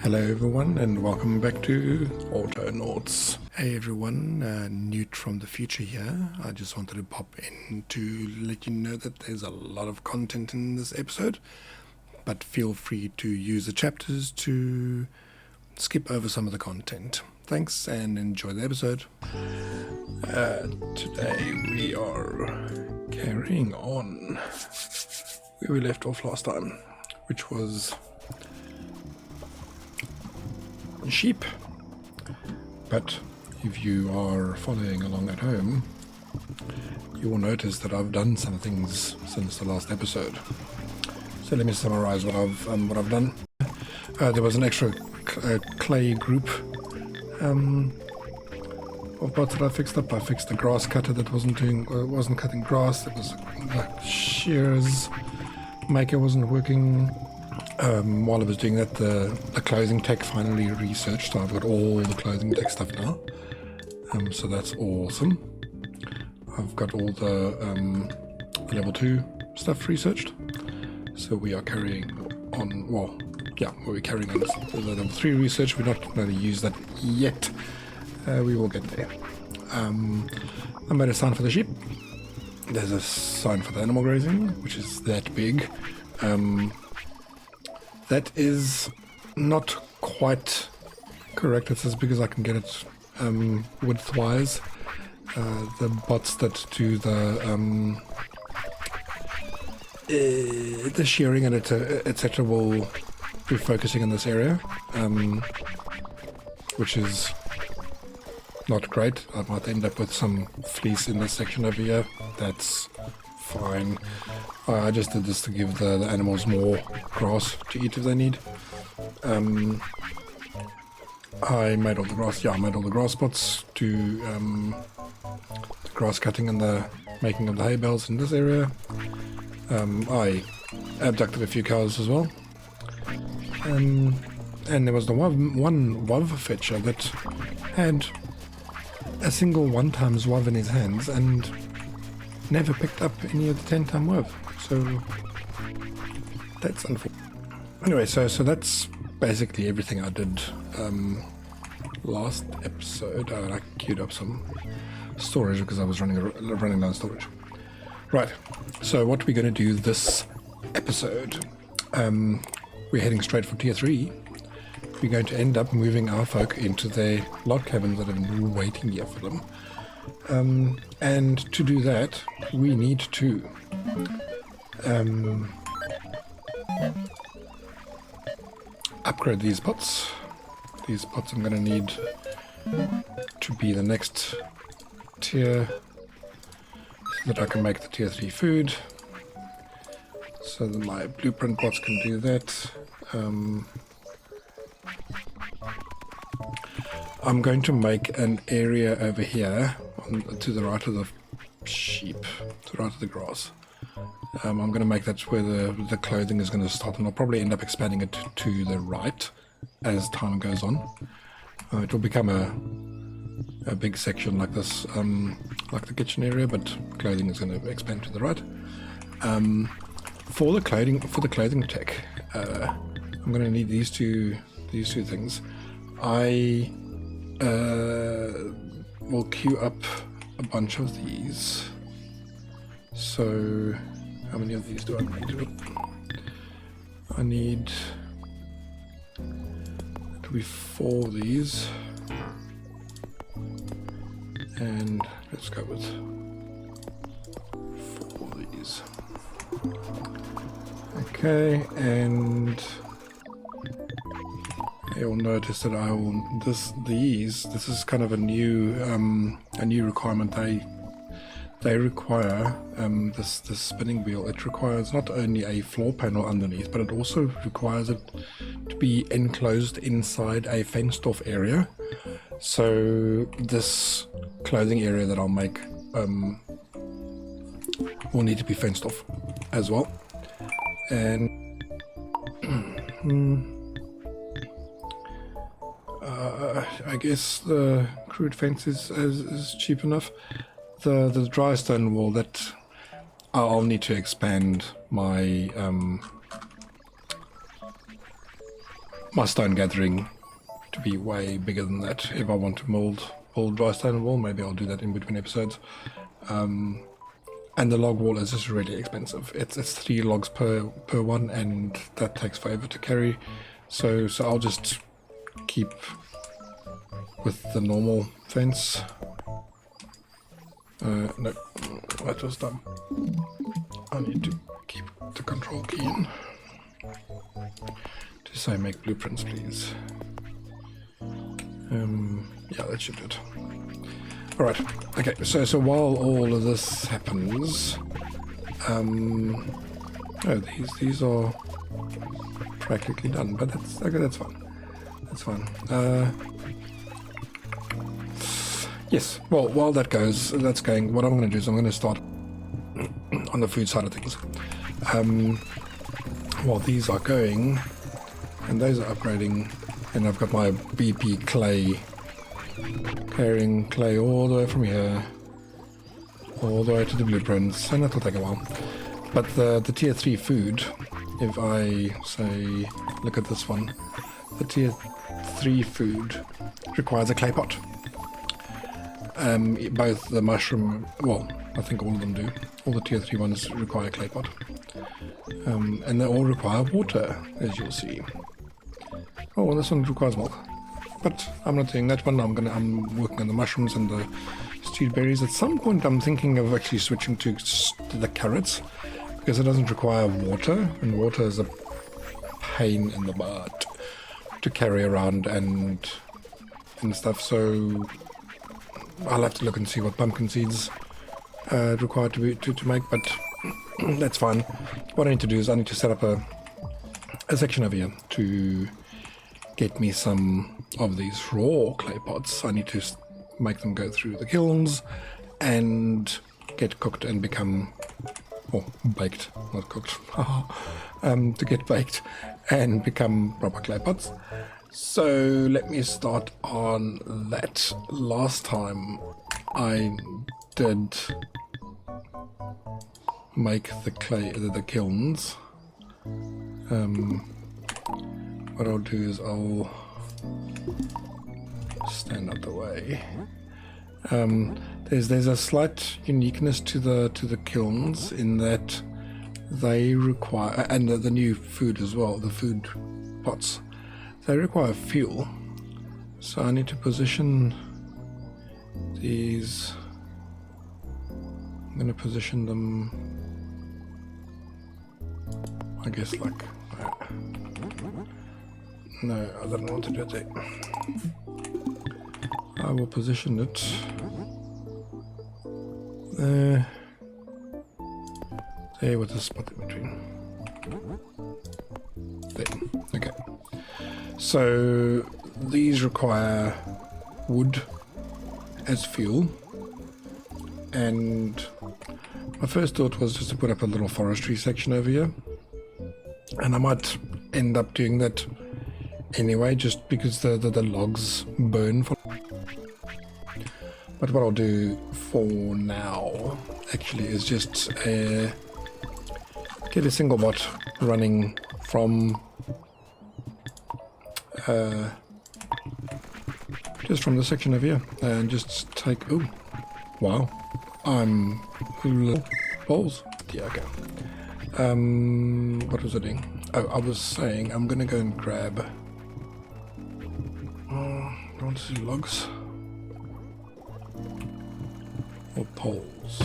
Hello everyone and welcome back to Autonauts. Hey everyone, Newt from the future here. I just wanted to pop in to let you know that there's a lot of content in this episode, but feel free to use the chapters to skip over some of the content. Thanks and enjoy the episode. Today we are carrying on where we left off last time, which was sheep. But if you are following along at home, you will notice that I've done some things since the last episode. So let me summarize what I've done. There was an extra clay group of bots that I fixed up. I fixed the grass cutter that wasn't cutting grass. It was the shears maker wasn't working. While I was doing that, the clothing tech finally researched, so I've got all the clothing tech stuff now. So that's awesome. I've got all the level 2 stuff researched. So we are carrying on, we're carrying on the level 3 research. We're not going to use that yet. We will get there. I made a sign for the sheep. There's a sign for the animal grazing, which is that big. That is not quite correct. It's as big as I can get it width-wise. The bots that do the shearing and etc. will be focusing in this area, which is not great. I might end up with some fleece in this section over here. That's fine. I just did this to give the animals more grass to eat if they need. I made all the grass. Yeah, I made all the grass spots to the grass cutting and the making of the hay bales in this area. I abducted a few cows as well. And there was the one wav fetcher that had a single 1x wav in his hands and never picked up any of the 10-time wav. So that's unfortunate. Anyway, so that's basically everything I did last episode. I queued up some storage because I was running down storage. Right, so what we're going to do this episode, we're heading straight for tier 3. We're going to end up moving our folk into their log cabins that have been waiting here for them. And to do that, we need to upgrade these pots. These pots I'm going to need to be the next tier so that I can make the tier 3 food. So that my blueprint pots can do that. I'm going to make an area over here to the right of the sheep, to the right of the grass. I'm going to make that where the clothing is going to start, and I'll probably end up expanding it to the right as time goes on. It will become a big section like this, like the kitchen area, but clothing is going to expand to the right. For the clothing tech, I'm going to need these two things. I will queue up a bunch of these. So how many of these do I need? I need to be 4 of these, and let's go with 4 of these. Okay, and you'll notice that I will this is kind of a new requirement. They require this spinning wheel. It requires not only a floor panel underneath, but it also requires it to be enclosed inside a fenced off area. So this clothing area that I'll make will need to be fenced off as well. And I guess the crude fence is cheap enough. The dry stone wall, that I'll need to expand my my stone gathering to be way bigger than that. If I want to mold dry stone wall, maybe I'll do that in between episodes. And the log wall is just really expensive. It's 3 logs per one, and that takes forever to carry. So I'll just keep with the normal fence. No, that was dumb. I need to keep the control key in. To say make blueprints, please. Yeah, that should do it. Alright, okay, so while all of this happens, oh, these are practically done, but that's okay, that's fine. That's fine. Yes, well, while that's going, what I'm going to do is I'm going to start on the food side of things. While these are going, and those are upgrading, and I've got my BP clay, carrying clay all the way from here, all the way to the blueprints, and that'll take a while. But the tier 3 food, if I say, look at this one, the tier 3 food requires a clay pot. Both the mushroom, well, I think all of them do. All the tier 3 ones require a clay pot. And they all require water, as you'll see. Oh, well, this one requires milk. But I'm not doing that one. I'm working on the mushrooms and the stewed berries. At some point I'm thinking of actually switching to the carrots, because it doesn't require water, and water is a pain in the butt to carry around and stuff. So I'll have to look and see what pumpkin seeds required to make, but that's fine. What I need to do is I need to set up a section over here to get me some of these raw clay pots. I need to make them go through the kilns and get cooked and become, or baked, not cooked, to get baked and become proper clay pots. So let me start on that. Last time I did make the kilns. What I'll do is I'll stand out the way. There's a slight uniqueness to the kilns in that they require, and the new food as well, the food pots, they require fuel. So I need to position these. I'm going to position them, I guess, like that. No, I don't want to do it there. I will position it there with a spot in between. There. Okay. So these require wood as fuel, and my first thought was just to put up a little forestry section over here, and I might end up doing that anyway, just because the logs burn for. But what I'll do for now actually is just get a single bot running from just from the section over here, and just take, oh wow, I'm little balls. Yeah, okay. What was I doing? Oh, I was saying I'm gonna go and grab I want to do logs or poles.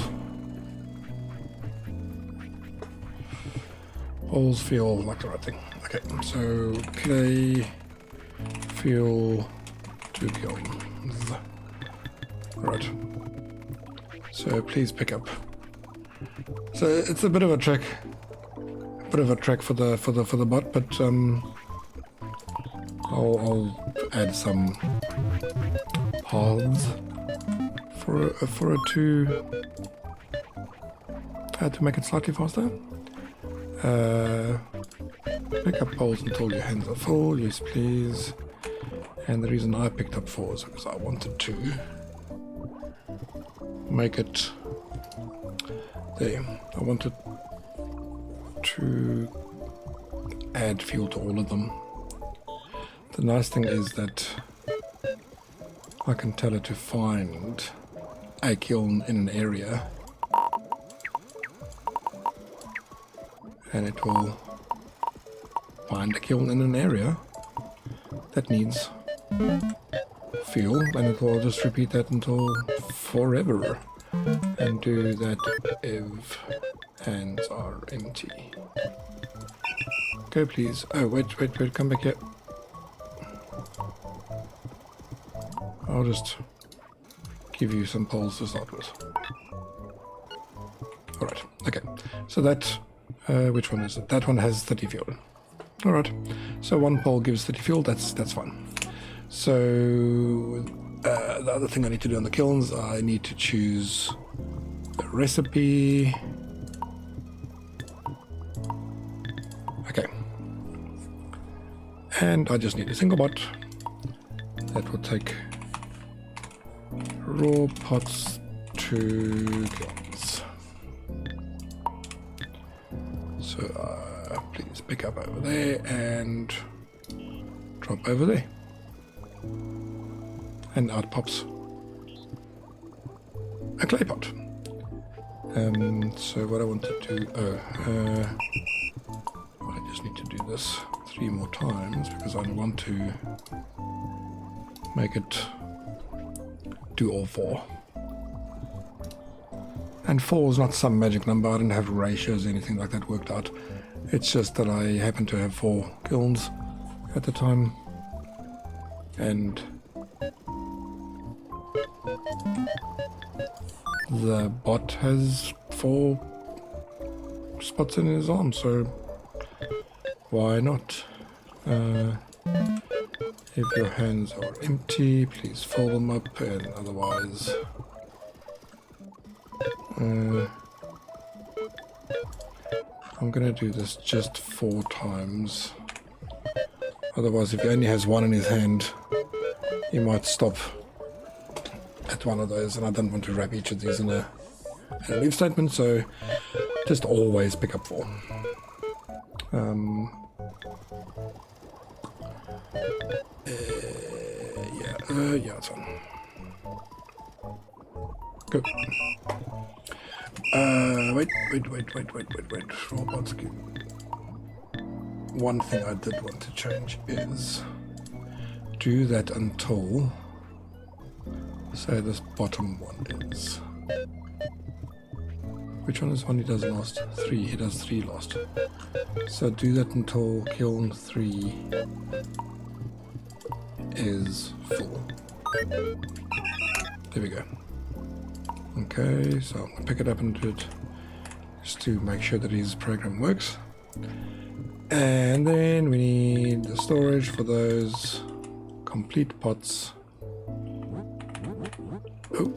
Poles feel like the right thing. Okay, so clay, fuel, 2 kilns. Right. So please pick up. So it's a bit of a trek. For the bot, but I'll add some paths for it to make it slightly faster. Pick up poles until your hands are full, yes please. And the reason I picked up 4 is because I wanted to make it there. I wanted to add fuel to all of them. The nice thing is that I can tell it to find a kiln in an area, and it will find a kiln in an area that needs fuel, and it will just repeat that until forever, and do that if hands are empty. Go please. Oh, wait, come back here. I'll just give you some poles to start with. Alright, okay. So that, which one is it? That one has 30 fuel. Alright, so one pole gives 30 fuel, that's fine. So, the other thing I need to do on the kilns, I need to choose a recipe. Okay. And I just need a single bot. That will take raw pots to kilns. So please pick up over there and drop over there. And out pops a clay pot. So what I want to do, I just need to do this 3 more times because I want to make it do all 4. And 4 is not some magic number. I didn't have ratios or anything like that worked out. It's just that I happen to have 4 kilns at the time, and the bot has 4 spots in his arm, so why not? If your hands are empty, please fill them up, and otherwise I'm gonna do this just 4 times. Otherwise, if he only has 1 in his hand, he might stop at one of those, and I don't want to wrap each of these in a leave statement, so just always pick up 4. Yeah, it's on. Good. Wait. Robots. One thing I did want to change is do that until, say, this bottom one is. Which one is one he does last? 3. He does 3 last. So do that until kiln 3 is full. There we go. Okay, so I'm gonna pick it up and do it just to make sure that his program works. And then we need the storage for those complete pots. Oh.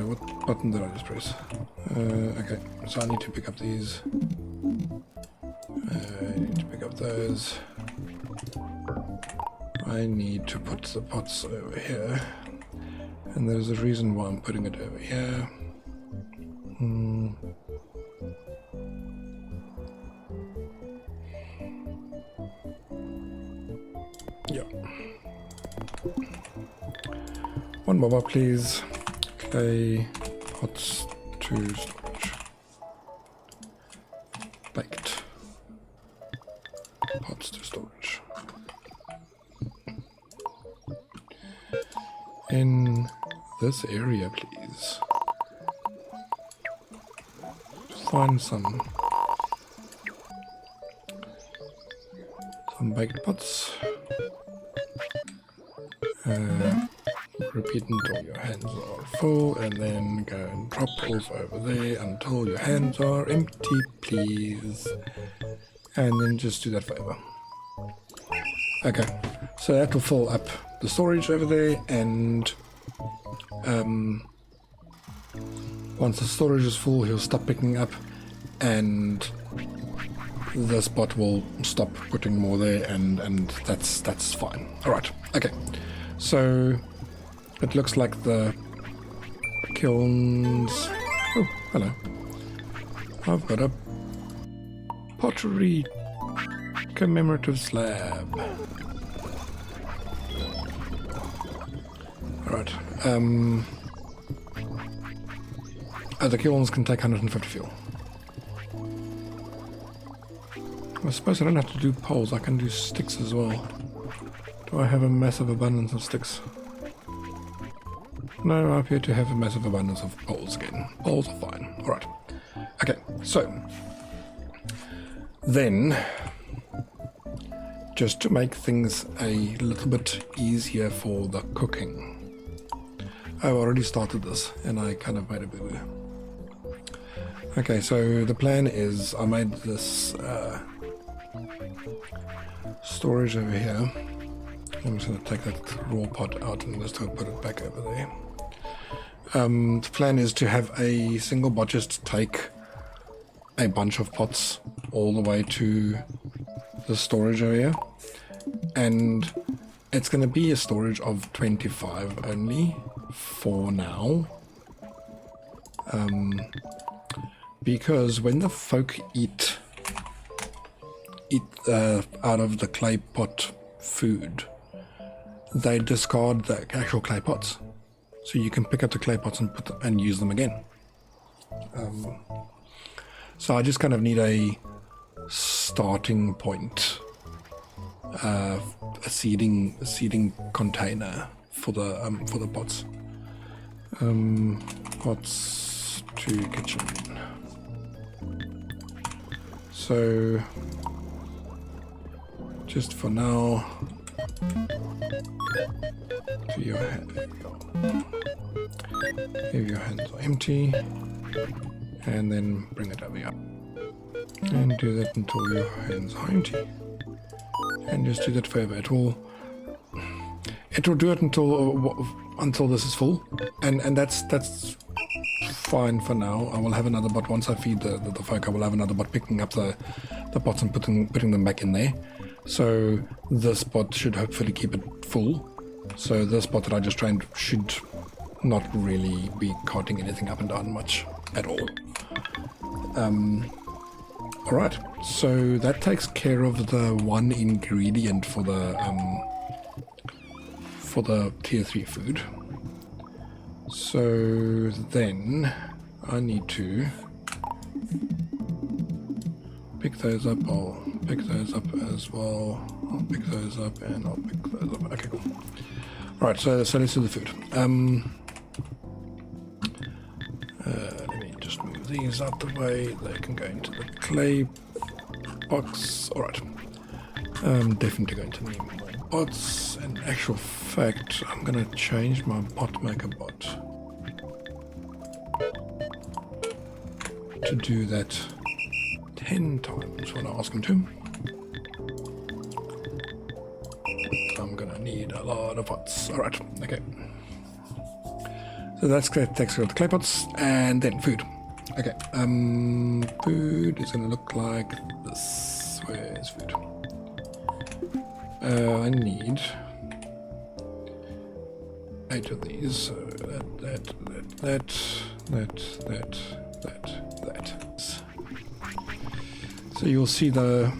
What button did I just press? Okay, so I need to pick up these. I need to pick up those. I need to put the pots over here. And there's a reason why I'm putting it over here. Yeah. One more, please. Clay pots to storage. Baked pots to storage. In this area, please. Find some baked pots. Repeat until your hands are full, and then go and drop off over there until your hands are empty, please. And then just do that forever. Okay, so that will fill up the storage over there, and once the storage is full, he'll stop picking up, and this bot will stop putting more there, and that's fine. All right. Okay. So it looks like the kilns. Oh, hello. I've got a pottery commemorative slab. Alright. The kilns can take 150 fuel. I suppose I don't have to do poles, I can do sticks as well. Do I have a massive abundance of sticks? No, I appear to have a massive abundance of poles again. Poles are fine. Alright. Okay, so then, just to make things a little bit easier for the cooking. I've already started this and I kind of made a boo-boo. Okay, so the plan is I made this storage over here. I'm just going to take that raw pot out and just put it back over there. The plan is to have a single bot just take a bunch of pots all the way to the storage area, and it's going to be a storage of 25 only for now, because when the folk eat out of the clay pot food, they discard the actual clay pots, so you can pick up the clay pots and and use them again. So I just kind of need a starting point, a seeding container for the pots. Pots to kitchen. So just for now, to your hand. There you go. If your hands are empty. And then bring it over here. And do that until your hands are empty. And just do that forever. It will do it until this is full. And that's fine for now. I will have another bot once I feed the folk. I will have another bot picking up the pots and putting them back in there. So this bot should hopefully keep it full. So this bot that I just trained should not really be carting anything up and down much at all. Alright, so that takes care of the one ingredient for the tier 3 food. So then I need to pick those up. I'll pick those up as well. I'll pick those up and I'll pick those up. Okay, cool. Alright, so let's do the food. Let me just move these out the way. They can go into the clay box. Alright. Definitely going to need more bots. In actual fact, I'm going to change my bot maker bot to do that 10 times when I ask him to. I'm going to need a lot of pots. Alright, okay. So that's great. Takes care of the clay pots, and then food. Okay, food is going to look like this. Where is food? I need 8 of these. So that. So you'll see the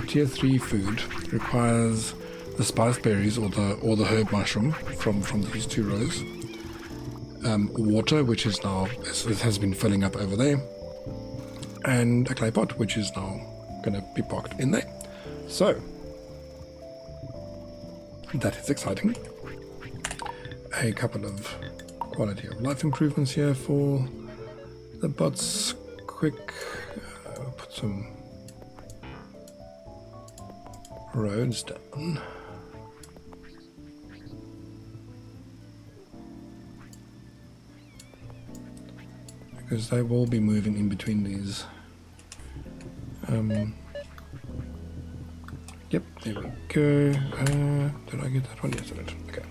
tier 3 food requires the spice berries or the herb mushroom from these 2 rows. Water, which is now it has been filling up over there, and a clay pot, which is now going to be parked in there. So that is exciting. A couple of quality of life improvements here for the bots. Quick, put some roads down. Because they will be moving in between these. Yep, there we go. Did I get that one? Yes, I did. Okay.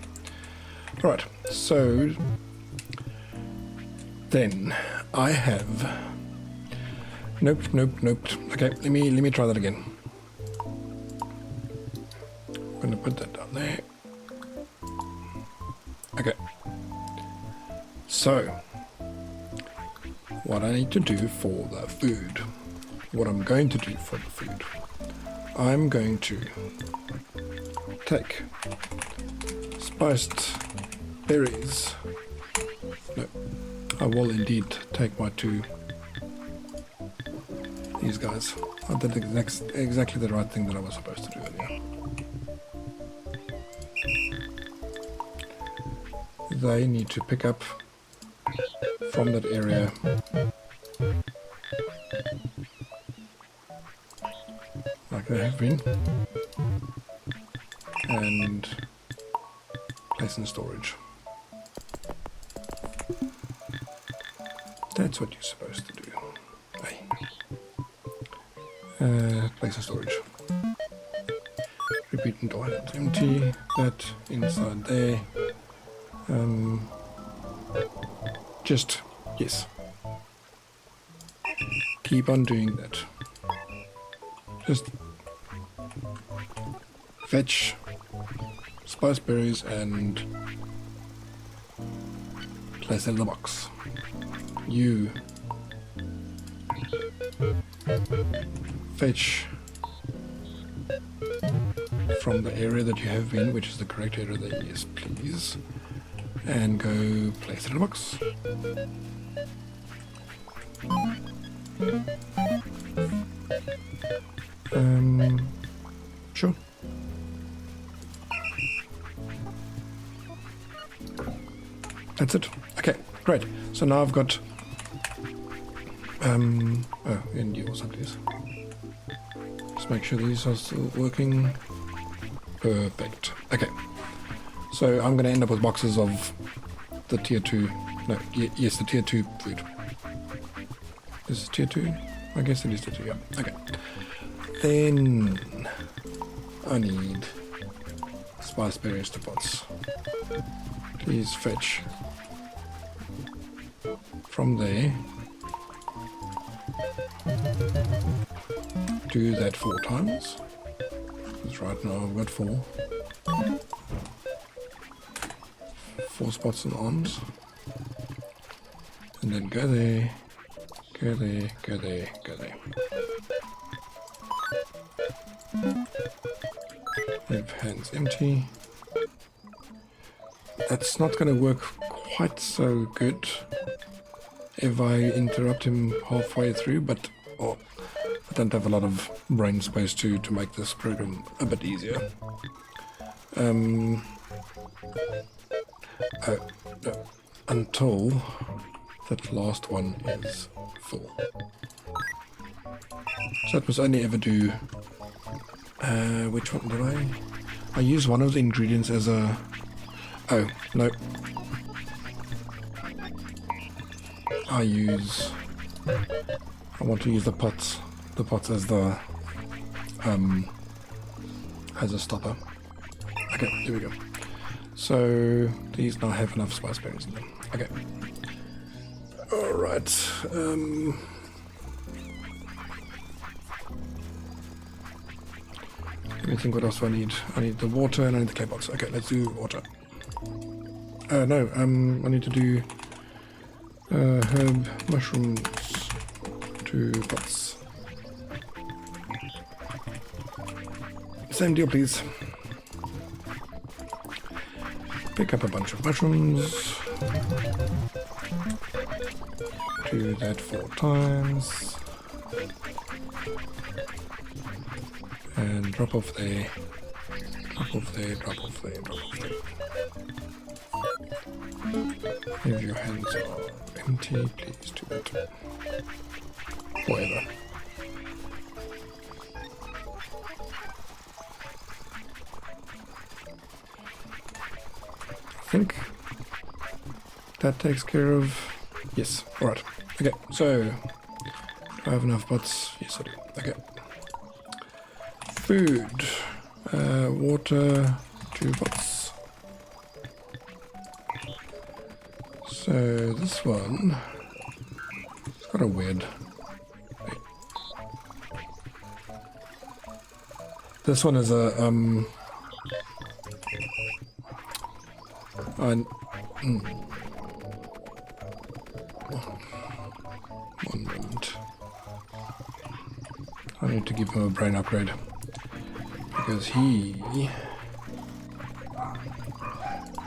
Alright, so then I have. Nope. Okay, let me try that again. I'm gonna put that down there. Okay. So what I need to do for the food, what I'm going to do for the food, I'm going to take spiced berries. No, I will indeed take my two. These guys. I did exactly the right thing that I was supposed to do earlier. They need to pick up from that area like they have been and place in storage. That's what you're supposed to do. Hey. Place in storage. Repeat until it's empty. That inside there. Just, yes. Keep on doing that. Just fetch spice berries and place it in the box. You fetch from the area that you have been, which is the correct area there, yes please, and go place it in a box. Sure. That's it. Okay, great. So now I've got oh, and you also please. Just make sure these are still working. Perfect. Okay. So I'm going to end up with boxes of the tier 2. No, yes, the tier 2 food. This is tier 2? I guess it is tier 2, yeah. Okay. Then I need spice berries to pots. Please fetch from there. Do that 4 times. Because right now I've got 4. 4 spots and arms. And then go there, go there, go there, go there. Leave hands empty. That's not going to work quite so good if I interrupt him halfway through, but I don't have a lot of brain space to make this program a bit easier. Until that last one is full. So it must only ever do... which one did I use one of the ingredients as a... Oh, no. I want to use the pots as the... as a stopper. Okay, here we go. So these now have enough spice berries in them. Okay. Alright. Let me think, what else do I need? I need the water and I need the clay pots. Okay, let's do water. No, I need to do herb mushrooms 2 pots. Same deal, please. Pick up a bunch of mushrooms. Do that 4 times. And drop off there. Drop off there, drop off there, drop off there. If your hands are empty, please do it. Whatever. I think that takes care of... Yes, alright. Okay, so do I have enough pots? Yes, I do. Okay. Food. Water, 2 pots. So this one, it's got a weird... This one is a, one moment. I need to give him a brain upgrade. because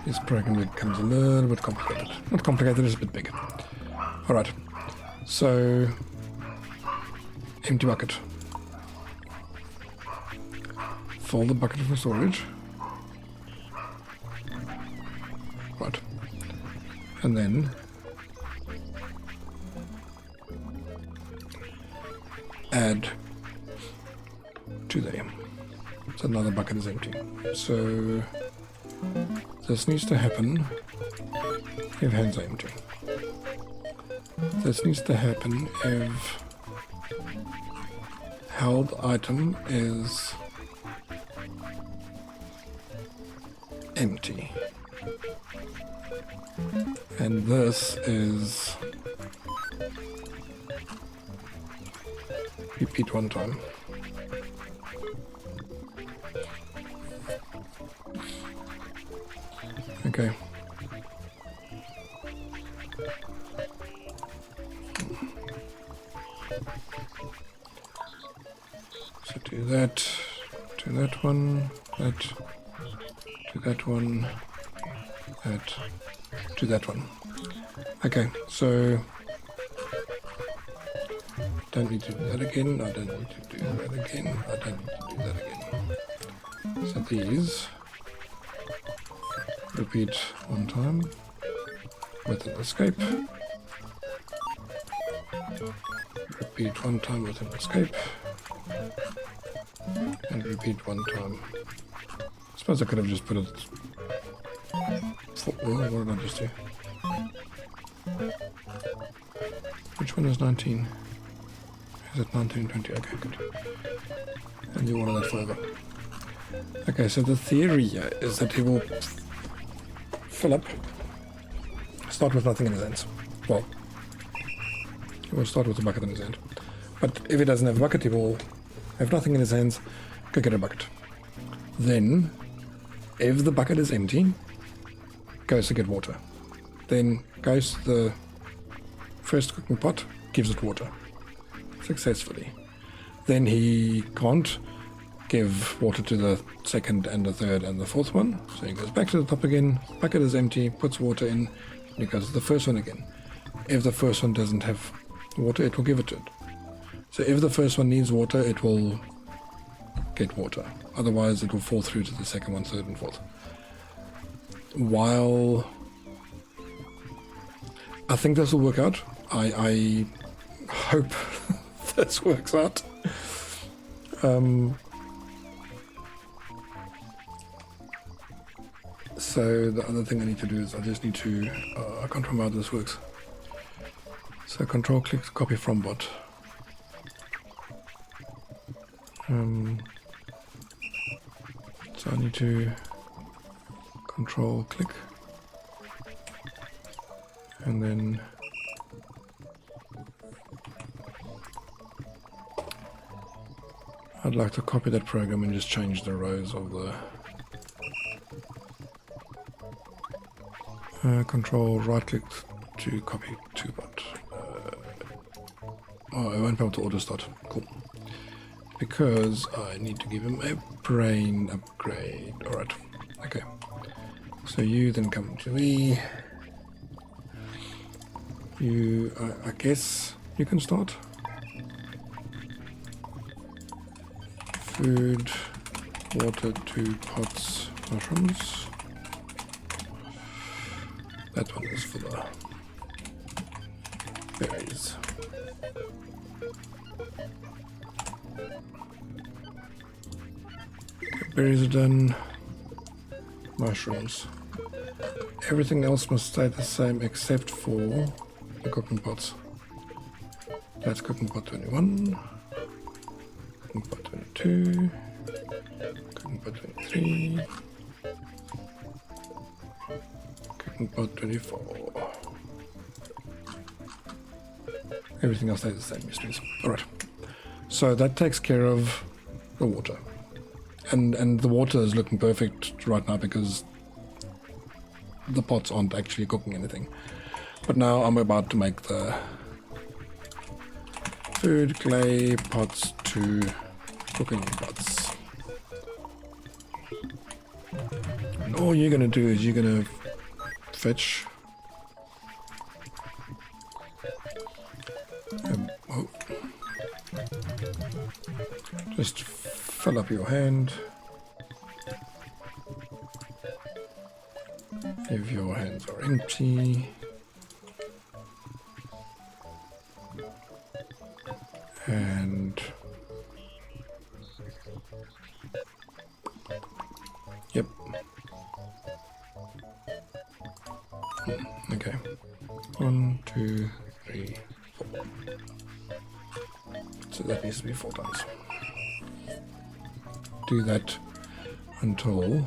his program becomes a little bit complicated. Not complicated, it's a bit big. Alright, so empty bucket. Fill the bucket for storage. Right. And then add to there. So another bucket is empty. So this needs to happen if hands are empty. This needs to happen if held item is empty. And this is repeat one time. Okay. So do that to that one, that to that one, that to that one. Okay, so don't need to do that again, I don't need to do that again, I don't need to do that again. So these repeat one time with an escape. Repeat one time with an escape. And repeat one time. I suppose I could have just put it... What did I just do? Which one is 19? Is it 19, 20? Okay, good. And do one of that forever. Okay, so the theory here is that he will fill up, start with nothing in his hands. Well, he will start with a bucket in his hand. But if he doesn't have a bucket, he will have nothing in his hands, go get a bucket. Then, if the bucket is empty, goes to get water. Then goes to the first cooking pot, gives it water. Successfully. Then he can't give water to the second and the third and the fourth one. So he goes back to the top again, bucket is empty, puts water in, and he goes to the first one again. If the first one doesn't have water, it will give it to it. So if the first one needs water, it will get water. Otherwise, it will fall through to the second one, third, and fourth. While I think this will work out, I hope this works out. So the other thing I need to do is I just need to, I can't remember how this works. So control click copy from bot. So I need to control click and then I'd like to copy that program and just change the rows of the control right click to copy to bot. Oh, I won't be able to auto start. Cool. Because I need to give him a brain upgrade. Alright. Okay. So you then come to me. You, I guess you can start. Food, water, 2 pots, mushrooms. That one is for the berries. Okay, berries are done. Mushrooms. Everything else must stay the same except for the cooking pots. That's cooking pot 21, cooking pot 22, cooking pot 23, cooking pot 24. Everything else stays the same, yes please. Alright. So that takes care of the water. And the water is looking perfect right now because the pots aren't actually cooking anything. But now I'm about to make the food clay pots to cooking pots. all you're going to do is you're going to fetch. Oh. Just fill up your hand. If your hands are empty. And yep. Okay. 1, 2, 3, 4. So that needs to be 4 times. Do that until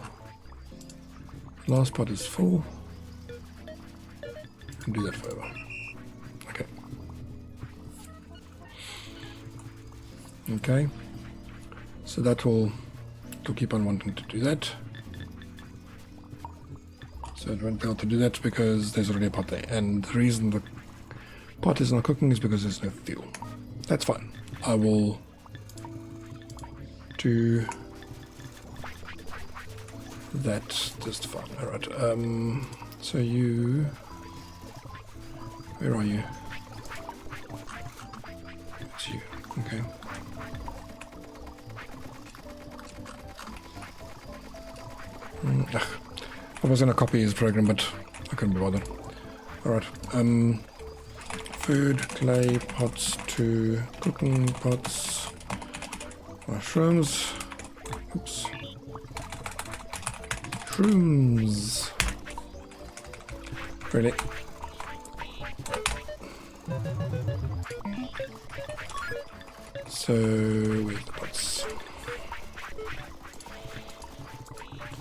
the last pot is full. And do that forever. Okay. Okay. So that will keep on wanting to do that. So it won't be able to do that because there's already a pot there. And the reason the pot is not cooking is because there's no fuel. That's fine. I will do that just fine. Alright. So you... Where are you? It's you. Okay. I was going to copy his program, but I couldn't be bothered. Alright. Food, clay, pots to cooking pots, mushrooms. Oops. Shrooms. Really? So, where's the pots?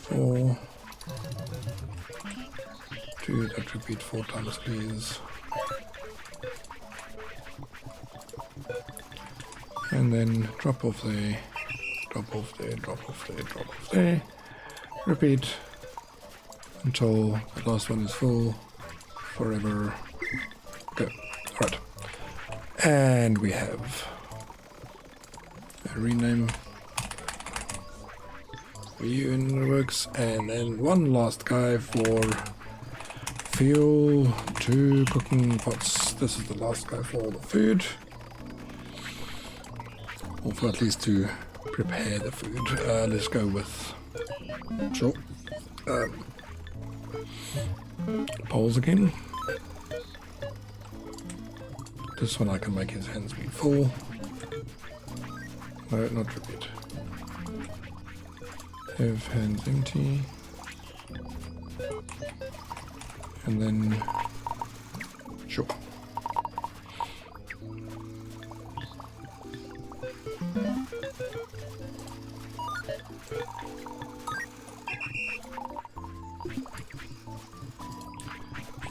4. Do that repeat 4 times, please. And then drop off there, drop off there, drop off there, drop off there. Repeat until the last one is full. Forever. Go. Alright. And we have a rename for you in the works. And then one last guy for fuel, 2 cooking pots. This is the last guy for all the food. Or for at least to prepare the food. Let's go with sure. Poles again. This one I can make his hands be full. No, not repeat. Have hands empty. And then sure.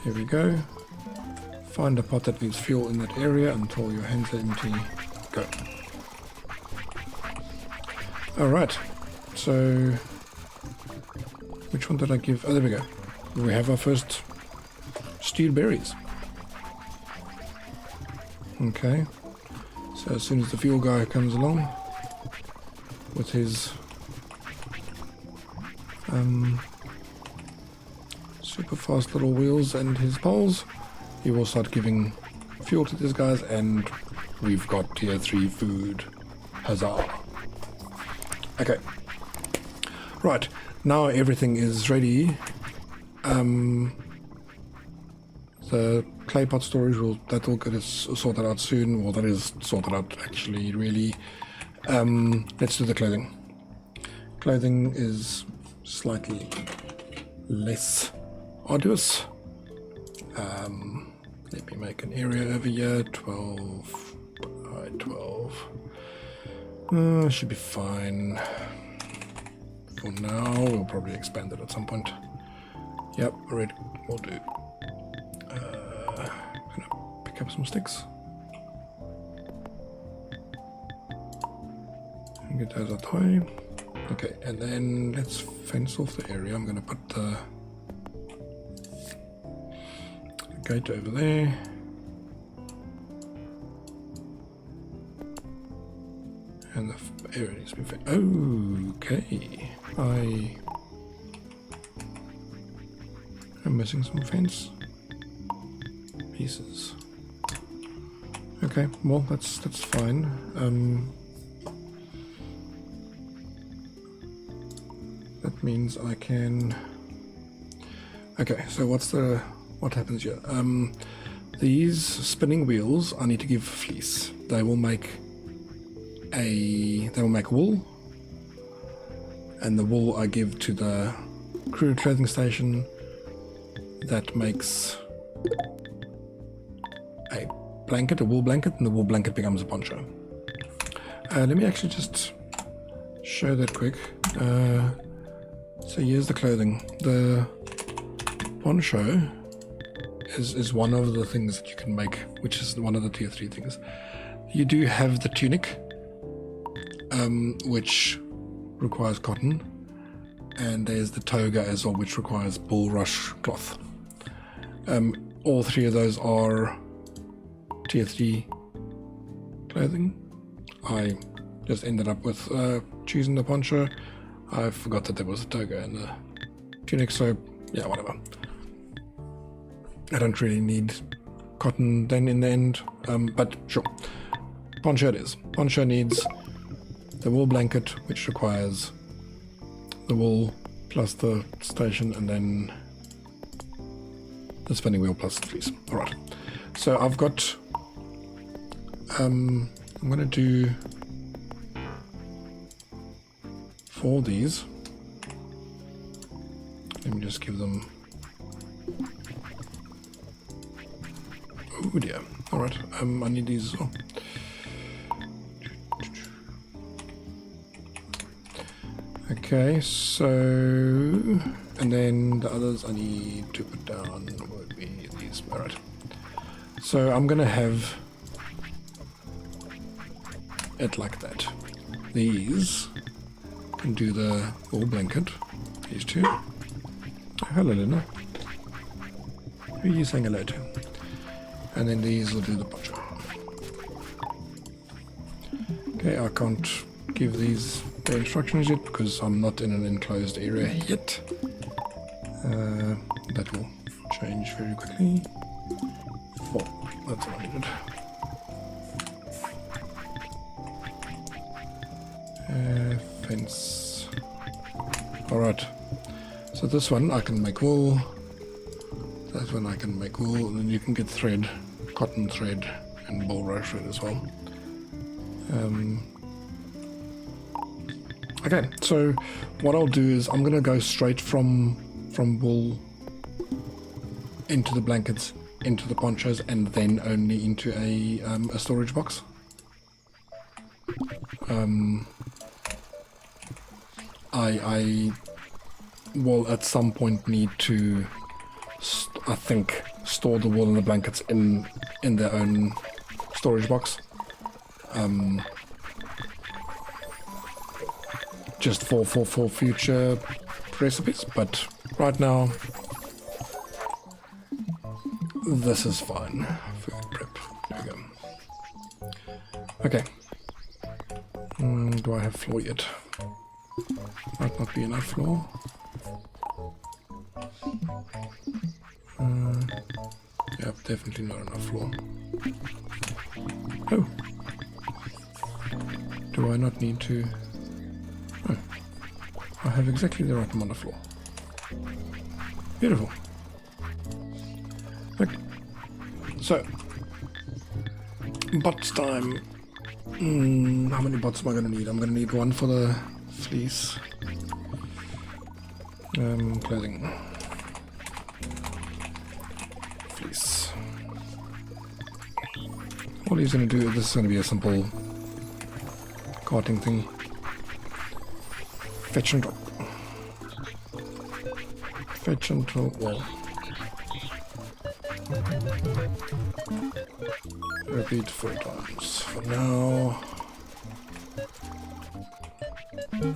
Here we go. Find a pot that needs fuel in that area until your hands are empty. Go. Alright. So, which one did I give? Oh, there we go. We have our first stewed berries. Okay. So as soon as the fuel guy comes along with his super fast little wheels and his poles, he will start giving fuel to these guys, and we've got tier 3 food. Huzzah. Okay. Right. Now everything is ready. The clay pot storage that will get us sorted out soon. Well, that is sorted out actually, really. Let's do the clothing. Clothing is slightly less arduous. Let me make an area over here. 12 by 12. Should be fine. For now, we'll probably expand it at some point. Yep, already will do. Gonna pick up some sticks. And get those out the way. Okay, and then let's fence off the area. I'm gonna put the gate over there. And the area needs to be fenced. Okay. I'm missing some fence pieces. Okay, well that's fine. That means I can. Okay, so what happens here? These spinning wheels I need to give fleece. They will make wool, and the wool I give to the crew clothing station. That makes a blanket, a wool blanket, and the wool blanket becomes a poncho. Let me actually just show that quick. So here's the clothing. The poncho is one of the things that you can make, which is one of the tier 3 things. You do have the tunic, which requires cotton, and there's the toga as well, which requires bulrush cloth. All three of those are tier 3 clothing. I just ended up with choosing the poncho. I forgot that there was a toga and a tunic, so yeah, whatever. I don't really need cotton then in the end, but sure. Poncho it is. Poncho needs the wool blanket, which requires the wool plus the station, and then the spinning wheel plus the fleece. Alright, so I've got I'm gonna do 4 of these. Let me just give them. Oh dear. Alright, I need these as well. Okay, so, and then the others I need to put down would be these. Alright, so I'm gonna have it like that. These can do the wool blanket, these two. Oh, hello Linda, who are you saying hello to? And then these will do the poncho. Okay, I can't give these the instructions yet because I'm not in an enclosed area yet. That will change very quickly. 4, that's what I needed. Fence. Alright, so this one I can make wool, that one I can make wool, and then you can get thread, cotton thread, and bulrush thread as well. Okay, so what I'll do is I'm going to go straight from wool into the blankets, into the ponchos, and then only into a storage box. I will at some point need to, I think, store the wool and the blankets in their own storage box. Just for future recipes, but right now this is fine. Food prep. There we go. Okay. Do I have floor yet? Might not be enough floor. Yeah, definitely not enough floor. Oh. Do I not need to? Oh. I have exactly the right amount of floor. Beautiful. Okay. So, bots time. How many bots am I going to need? I'm going to need 1 for the fleece. Clothing. Fleece. All he's going to do, this is going to be a simple carting thing. Fetch and drop. Fetch and drop. Well. Repeat 4 times. For now.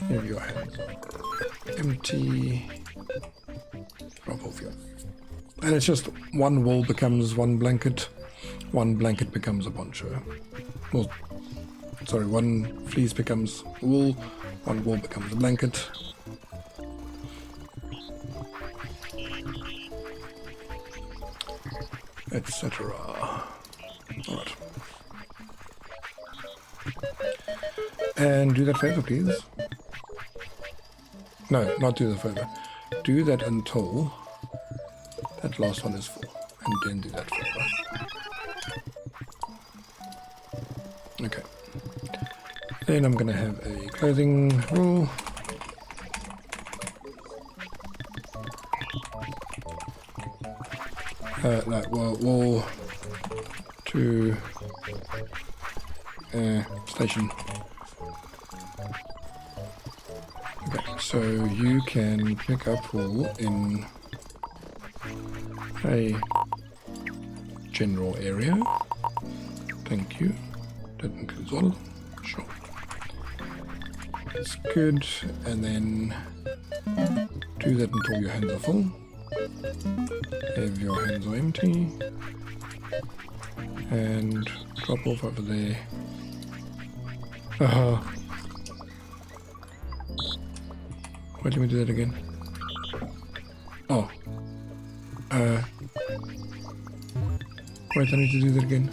Here your hands are empty. Drop off here. And it's just 1 wool becomes 1 blanket. 1 blanket becomes a poncho. Well, sorry, 1 fleece becomes wool. 1 wool becomes a blanket. etc. Alright. And do that favor, please. No, not do the favor. Do that until that last one is full. And then do that favor. Okay. Then I'm going to have a clothing rule. No, well, wall to station. Okay, so you can pick up wool in a general area. Thank you. That includes all of them. Sure. That's good. And then do that until your hands are full. If your hands are empty. And drop off over there. Wait, let me do that again. Oh. Wait, I need to do that again.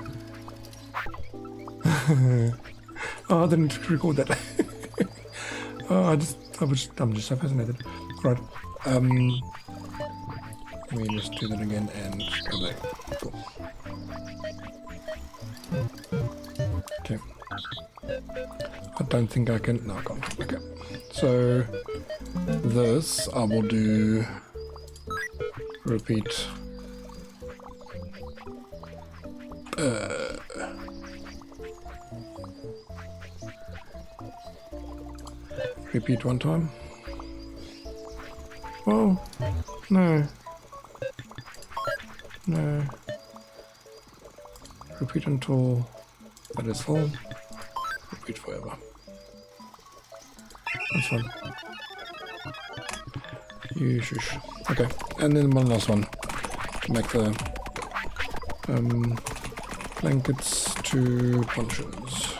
Oh, I didn't record that. Oh, I'm just so fascinated. Right. Let me just do that again and go back. Cool. Okay. I don't think I can. No, I can't. Okay. So this I will do. Repeat. Repeat one time. Oh, no. No. Repeat until that is full. Repeat forever. That's fine. You shush. Okay, and then one last one to make the blankets to ponchos.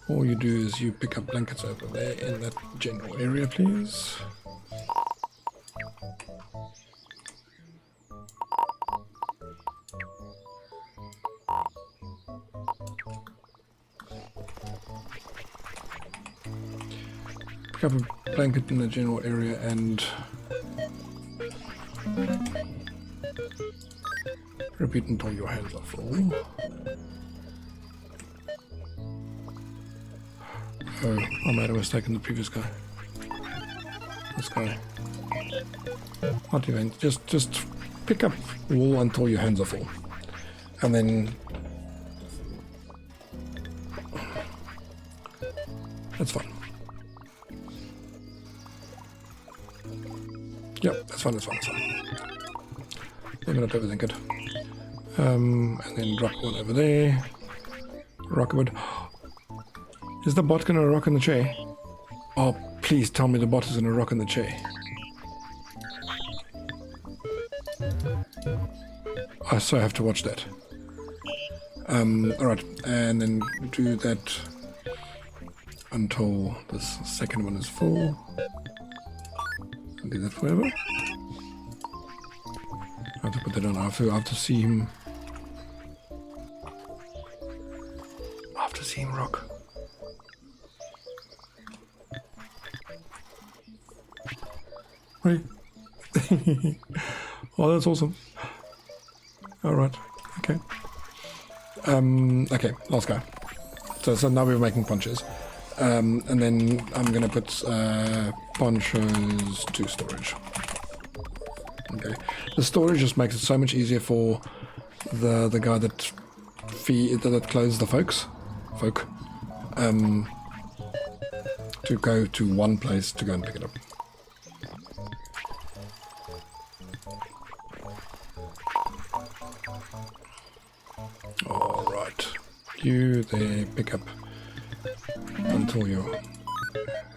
All you do is you pick up blankets over there in that general area, please. Pick up a blanket in the general area and repeat until your hands are full. Oh, I made a mistake in the previous guy. This guy. Not even. Just pick up wool until your hands are full. And then... That's fine. Yep, that's fine. Let me not overthink it. And then drop one over there. Rockabot. Is the bot gonna rock in the chair? Oh, please tell me the bot is gonna rock in the chair. I so have to watch that. Alright, and then do that until this second one is full. I'll do that forever. I have to put that on. I have to see him. I have to see him rock. Right. Oh, that's awesome. Alright, okay. Okay, last guy. So now we're making ponchos. And then I'm gonna put ponchos to storage. Okay. The storage just makes it so much easier for the guy that clothes the folk to go to one place to go and pick it up. Alright, you there, pick up until your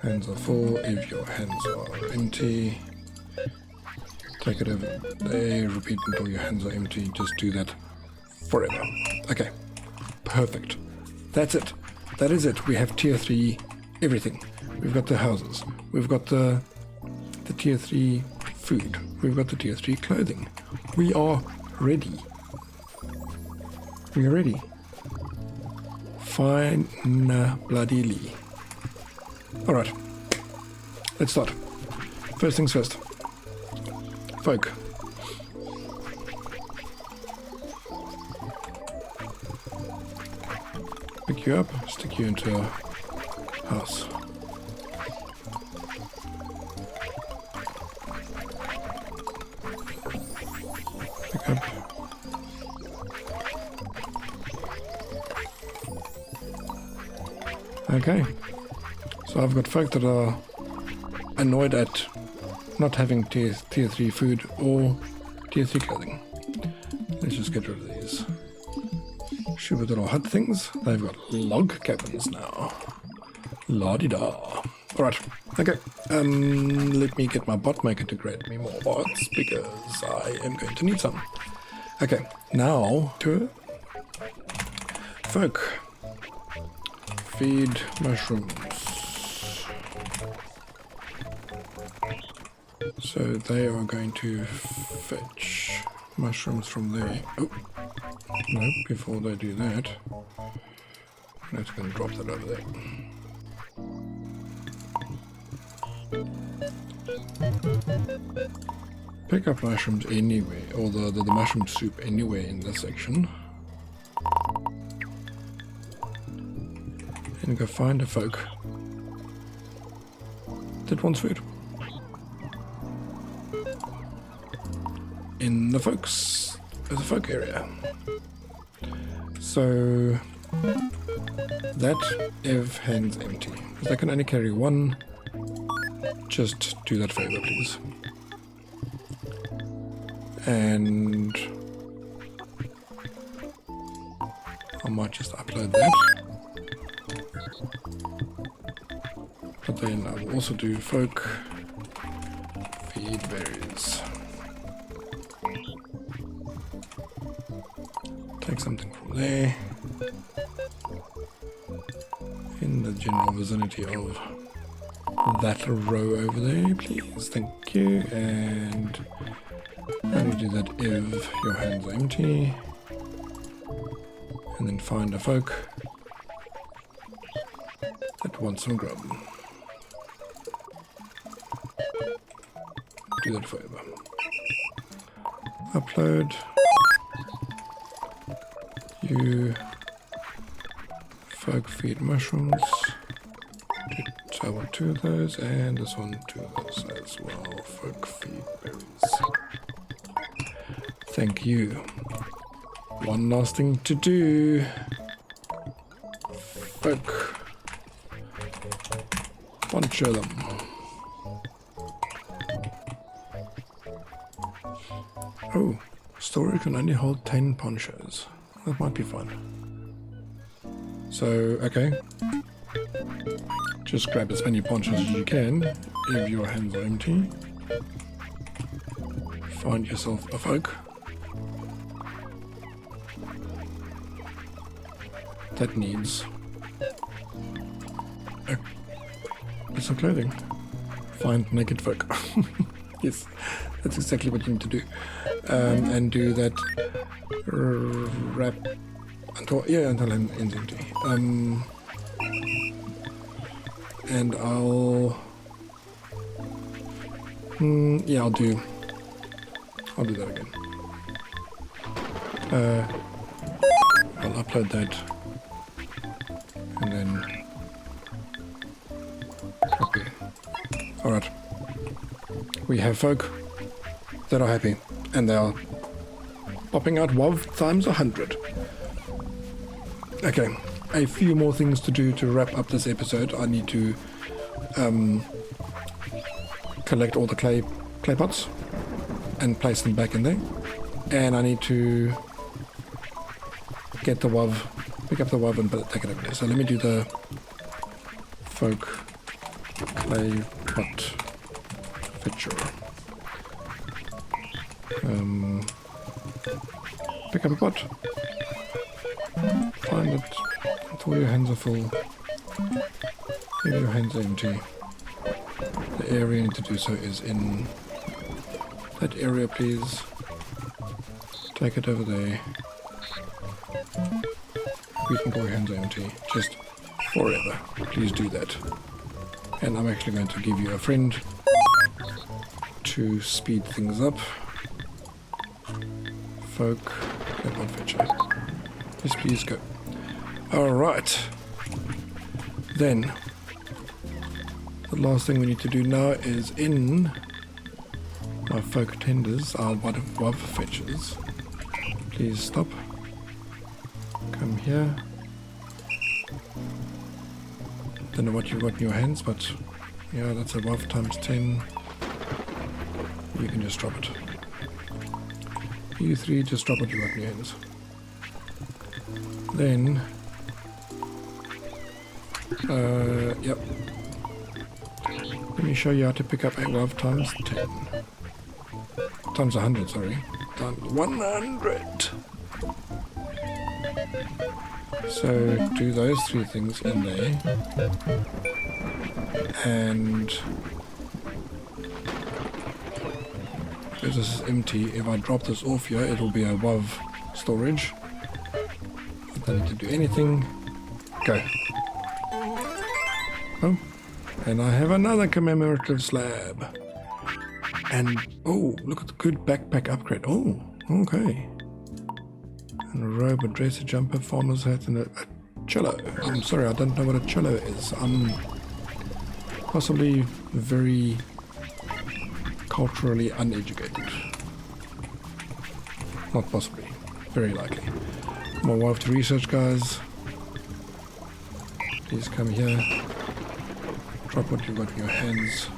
hands are full. If your hands are empty, take it over there, repeat until your hands are empty. Just do that forever. Okay, perfect. That's it. That is it. We have tier 3 everything. We've got the houses. We've got the tier 3 food. we've got the tier 3 clothing. We are ready. We are ready. Fine bloody Lee. Alright. Let's start. First things first. Folk. Pick you up, stick you into a house. Pick up. Okay. So I've got folk that are annoyed at not having tier 3 food or tier 3 clothing. Let's just get rid of these. Stupid little hut things. They've got log cabins now. La-di-da. Alright, okay. Let me get my bot maker to create me more bots because I am going to need some. Okay, now to folk. Feed mushrooms. So they are going to fetch mushrooms from there. Oh, no, before they do that, I'm just going to drop that over there. Pick up mushrooms anywhere, or the mushroom soup anywhere in this section. And go find a folk that wants food. In the folk area. So that Ev hands empty. Because I can only carry one. Just do that favor, please. And I might just upload that. But then I will also do folk feed berries. Take something from there. In the general vicinity of that row over there, please. Thank you. And how do you do that if your hands are empty? And then find a folk that wants some grub. Do that forever. Upload. You folk feed mushrooms. I want 2 of those, and this one 2 of those as well. Folk feed berries. Thank you. One last thing to do. Folk. Bunch of them. Oh, storage can only hold 10 ponchos. That might be fun. So, okay. Just grab as many ponchos as you can if your hands are empty. Find yourself a folk that needs a piece of clothing. Find naked folk. Yes, that's exactly what you need to do. And do that wrap until ends empty. And I'll I'll do that again. I'll upload that and then copy. Alright. We have folk that are happy and they are popping out WoW times 100. Okay, a few more things to do to wrap up this episode. I need to collect all the clay pots and place them back in there. And I need to get the WoW, pick up the WoW and take it over there. So let me do the folk clay pot picture. Pick up a pot. Find it until your hands are full. If your hands are empty, the area you need to do so is in That area, please. Take it over there. We can go hands empty. Just forever. Please do that. And I'm actually going to give you a friend to speed things up. Folk, that one fetcher. Yes, please go. Alright. Then, the last thing we need to do now is in our folk tenders, our water fetchers. Please stop. Come here. Don't know what you've got in your hands, but yeah, that's a WAV times 10. You can just drop it. You three, just drop what you've got in your hands. Then, yep. Let me show you how to pick up a WAV times 10. Times 100, sorry. Times 100! So do those three things in there, and because this is empty, if I drop this off here, it'll be a WAV storage. I don't need to do anything. Go. Oh, and I have another commemorative slab. And oh, look at the good backpack upgrade. Oh, okay. And a robe, a dress, a jumper, farmer's hat, and a cello. I'm sorry, I don't know what a cello is. I'm possibly very culturally uneducated. Not possibly, very likely. More wife to research, guys. Please come here. Drop what you've got in your hands.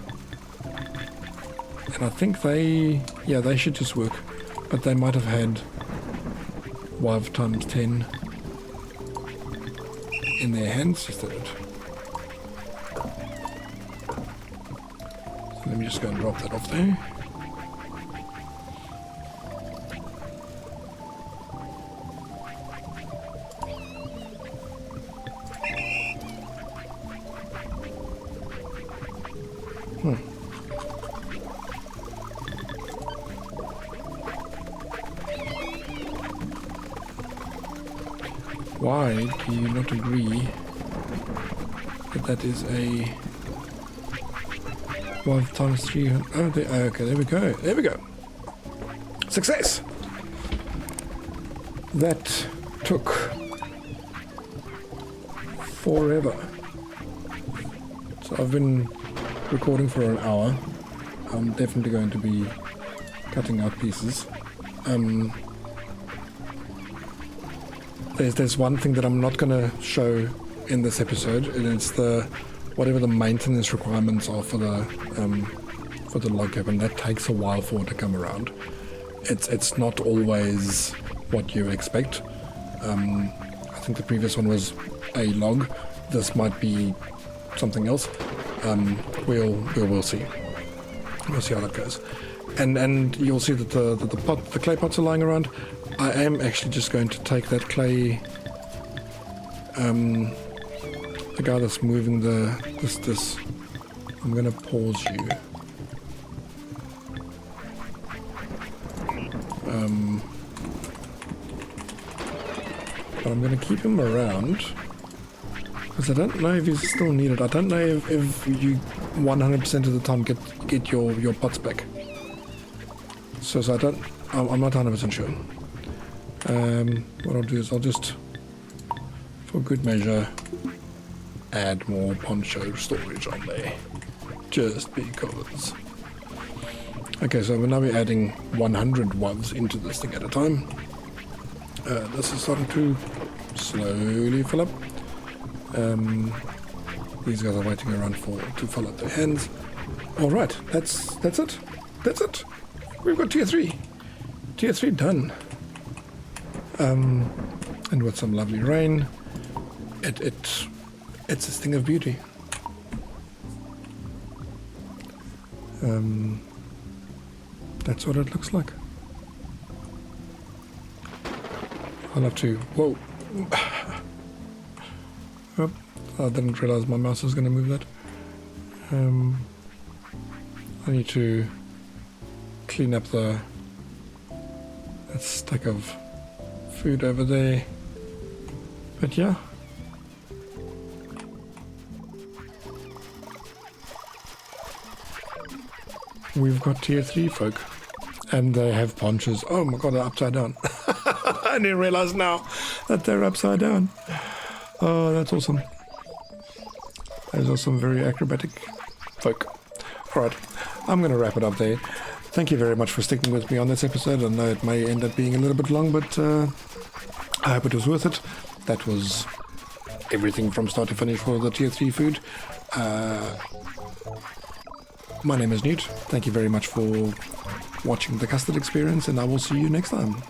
And I think they should just work. But they might have had WAV times 10 in their hands. Just did it. So let me just go and drop that off there. Why do you not agree that that is a 1 times 300? Oh, okay, there we go. There we go. Success! That took forever. So I've been recording for an hour. I'm definitely going to be cutting out pieces. There's one thing that I'm not going to show in this episode, and it's whatever the maintenance requirements are for the log cabin. That takes a while for it to come around. It's not always what you expect. I think the previous one was a log. This might be something else. We'll see. We'll see how that goes. And you'll see that the clay pots are lying around. I am actually just going to take that clay, the guy that's moving this, I'm going to pause you. But I'm going to keep him around, because I don't know if he's still needed. I don't know if you 100% of the time get your pots back. So I'm not 100% sure. What I'll do is I'll just, for good measure, add more poncho storage on there. Just because. Okay, so we're now adding 100 WAVs into this thing at a time. This is starting to slowly fill up. These guys are waiting around to fill up their hands. Alright, that's it. That's it. We've got tier 3. Tier 3 done. And with some lovely rain, it's a thing of beauty. That's what it looks like. I'll have to. Whoa! Oh, I didn't realize my mouse was going to move that. I need to clean up that stack of food over there. But yeah. We've got tier 3 folk. And they have ponchos. Oh my god, they're upside down. I didn't realize now that they're upside down. Oh, that's awesome. Those are some very acrobatic folk. Alright, I'm going to wrap it up there. Thank you very much for sticking with me on this episode. I know it may end up being a little bit long, but I hope it was worth it. That was everything from start to finish for the tier 3 food. My name is Newt. Thank you very much for watching the Custard experience, and I will see you next time.